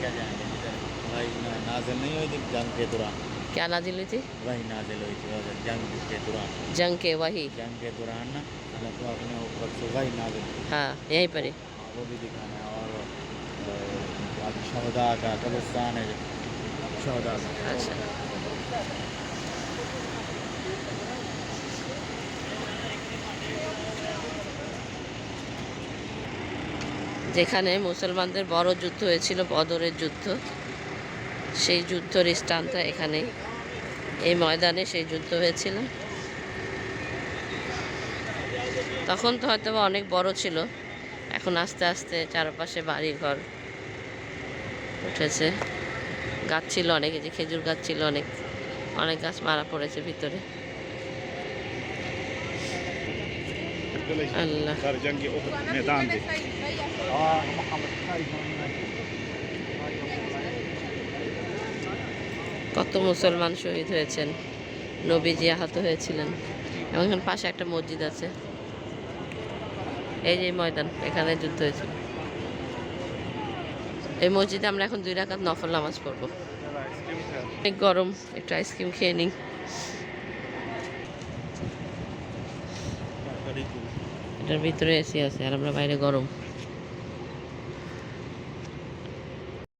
क्या जाएंगे जिधर भाई नाजिल नहीं हुई थी जंग के दौरान। क्या नाजिल हुई थी? वही नाजिल हुई थी उधर जंग के दौरान। जंग के दौरान ना अल्लाह तो अपने ऊपर से वही नाजिल हुई। हाँ यहीं पर ही। हाँ, वो भी दिखाना है और अभी शहदा का कब्रिस्तान है जो शहदा का। अच्छा যেখানে মুসলমানদের বড় যুদ্ধ হয়েছিল বদরের যুদ্ধ, সেই যুদ্ধের স্থানটা এখানে, এই ময়দানে সেই যুদ্ধ হয়েছিল। তখন তো হয়তো অনেক বড় ছিল, এখন আস্তে আস্তে চারপাশে বাড়ি ঘর উঠেছে। গাছ ছিল অনেক, এই যে খেজুর গাছ ছিল অনেক, অনেক গাছ মারা পড়েছে ভিতরে। আল্লাহ কত মুসলমান শহীদ হয়েছেন, নবীজি আহত হয়েছিলেন। এবং এখানে পাশে একটা মসজিদ আছে, এই যে ময়দান, এখানে যুদ্ধ হয়েছিল। এই মসজিদে আমরা এখন 2 রাকাত নফল নামাজ পড়বো। অনেক গরম, একটু আইসক্রিম খেয়ে নিই। এটার ভিতরে এসি আছে আর আমরা বাইরে গরম।